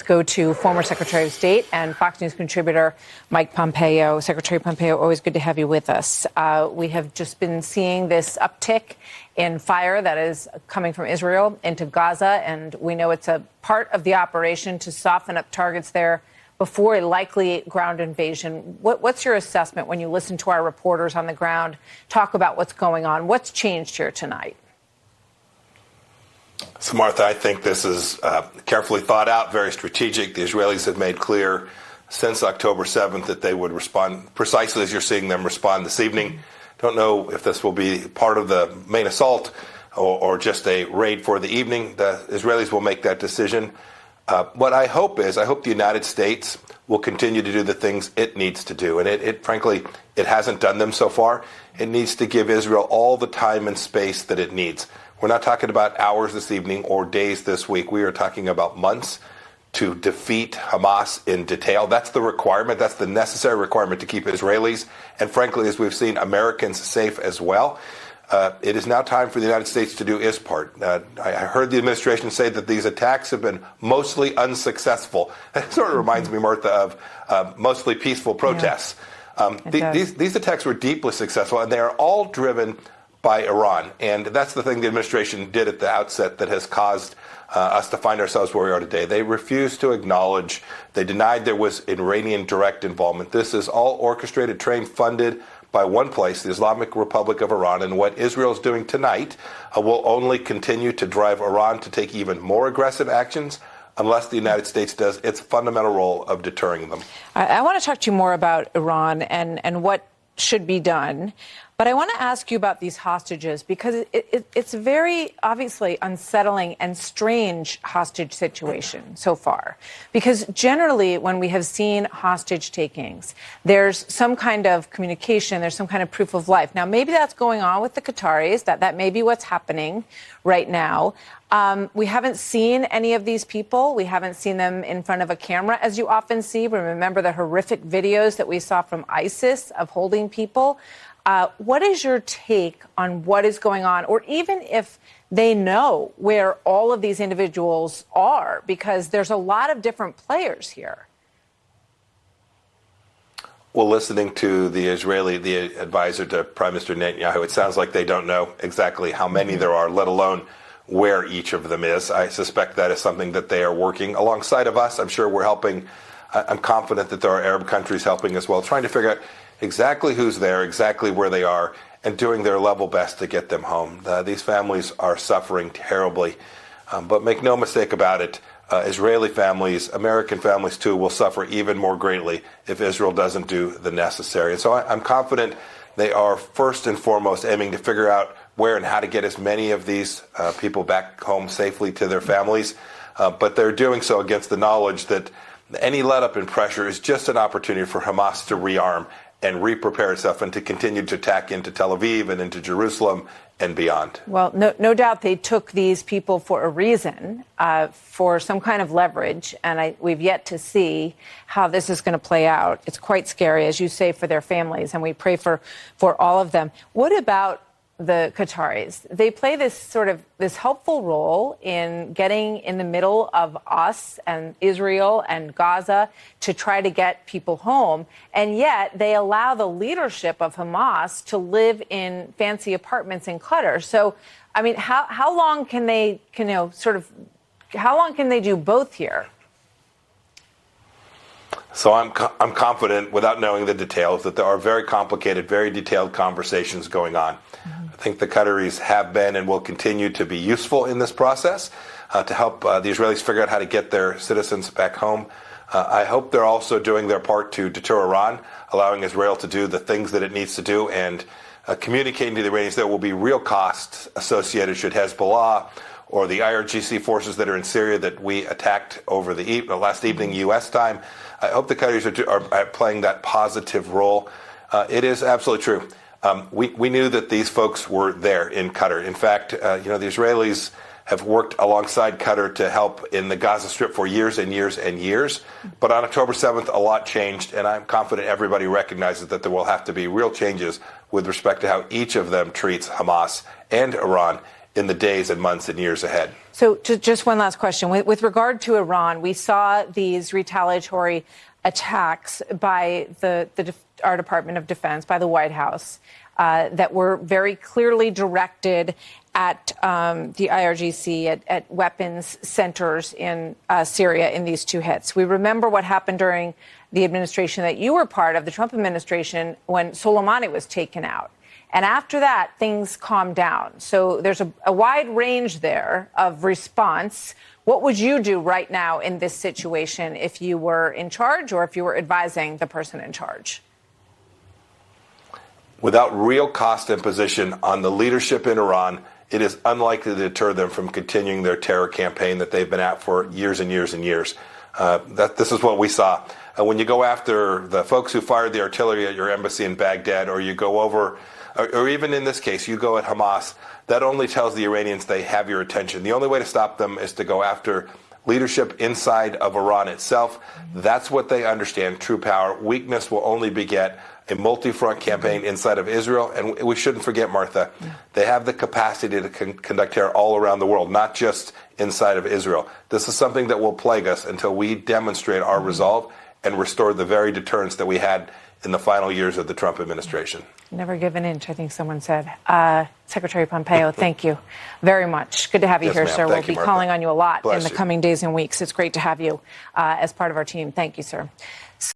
go to former Secretary of State and Fox News contributor Mike Pompeo. Secretary Pompeo, always good to have you with us. We have just been seeing this uptick in fire that is coming from Israel into Gaza, and we know it's a part of the operation to soften up targets there before a likely ground invasion. What's your assessment when you listen to our reporters on the ground talk about what's going on? What's changed here tonight? So, Martha, I think this is carefully thought out, very strategic. The Israelis have made clear since October 7th that they would respond precisely as you're seeing them respond this evening. Don't know if this will be part of the main assault or just a raid for the evening. The Israelis will make that decision. What I hope is, the United States will continue to do the things it needs to do. And frankly, it hasn't done them so far. It needs to give Israel all the time and space that it needs. We're not talking about hours this evening or days this week. We are talking about months to defeat Hamas in detail. That's the requirement. That's the necessary requirement to keep Israelis and, frankly, as we've seen, Americans safe as well. It is now time for the United States to do its part. I heard the administration say that these attacks have been mostly unsuccessful. That sort of reminds me, Martha, of mostly peaceful protests. Yeah. These attacks were deeply successful, and they are all driven by Iran. And that's the thing the administration did at the outset that has caused us to find ourselves where we are today. They refused to acknowledge, they denied there was Iranian direct involvement. This is all orchestrated, trained, funded by one place, the Islamic Republic of Iran. And what Israel is doing tonight will only continue to drive Iran to take even more aggressive actions unless the United States does its fundamental role of deterring them. I want to talk to you more about Iran and what should be done. But I want to ask you about these hostages because it's a very obviously unsettling and strange hostage situation so far. Because generally when we have seen hostage takings, there's some kind of communication, there's some kind of proof of life. Now, maybe that's going on with the Qataris, that may be what's happening right now. We haven't seen any of these people. We haven't seen them in front of a camera, as you often see. We remember the horrific videos that we saw from ISIS of holding people. What is your take on what is going on, or even if they know where all of these individuals are, because there's a lot of different players here? Well, listening to the advisor to Prime Minister Netanyahu, it sounds like they don't know exactly how many there are, let alone where each of them is. I suspect that is something that they are working alongside of us. I'm sure we're helping. I'm confident that there are Arab countries helping as well, trying to figure out exactly who's there, exactly where they are, and doing their level best to get them home. These families are suffering terribly. But make no mistake about it, Israeli families, American families too, will suffer even more greatly if Israel doesn't do the necessary. And so I'm confident they are first and foremost aiming to figure out where and how to get as many of these people back home safely to their families. But they're doing so against the knowledge that any let-up in pressure is just an opportunity for Hamas to rearm and re-prepare itself and to continue to attack into Tel Aviv and into Jerusalem and beyond. Well, no doubt they took these people for a reason, for some kind of leverage, and we've yet to see how this is going to play out. It's quite scary, as you say, for their families, and we pray for all of them. What about the Qataris? They play this helpful role in getting in the middle of us and Israel and Gaza to try to get people home. And yet they allow the leadership of Hamas to live in fancy apartments in Qatar. So, I mean, how long can they, how long can they do both here? So I'm confident, without knowing the details, that there are very complicated, very detailed conversations going on. I think the Qataris have been and will continue to be useful in this process to help the Israelis figure out how to get their citizens back home. I hope they're also doing their part to deter Iran, allowing Israel to do the things that it needs to do, and communicating to the Iranians there will be real costs associated should Hezbollah or the IRGC forces that are in Syria that we attacked over the last evening U.S. time. I hope the Qataris are playing that positive role. It is absolutely true. We knew that these folks were there in Qatar. In fact, the Israelis have worked alongside Qatar to help in the Gaza Strip for years and years and years. But on October 7th, a lot changed, and I'm confident everybody recognizes that there will have to be real changes with respect to how each of them treats Hamas and Iran in the days and months and years ahead. So just one last question. With regard to Iran, we saw these retaliatory attacks by our Department of Defense, by the White House, that were very clearly directed at the IRGC, at weapons centers in Syria in these two hits. We remember what happened during the administration that you were part of, the Trump administration, when Soleimani was taken out. And after that, things calmed down. So there's a wide range there of response. What would you do right now in this situation if you were in charge or if you were advising the person in charge? Without real cost imposition on the leadership in Iran, it is unlikely to deter them from continuing their terror campaign that they've been at for years and years and years. This is what we saw. When you go after the folks who fired the artillery at your embassy in Baghdad, or you go over, or even in this case, you go at Hamas, that only tells the Iranians they have your attention. The only way to stop them is to go after leadership inside of Iran itself. That's what they understand, true power. Weakness will only beget a multi-front campaign inside of Israel. And we shouldn't forget, Martha, they have the capacity to conduct terror all around the world, not just inside of Israel. This is something that will plague us until we demonstrate our resolve and restore the very deterrence that we had in the final years of the Trump administration. Never give an inch, I think someone said. Secretary Pompeo, thank you very much. Good to have you here, sir. We'll be calling on you a lot in the coming days and weeks. It's great to have you as part of our team. Thank you, sir.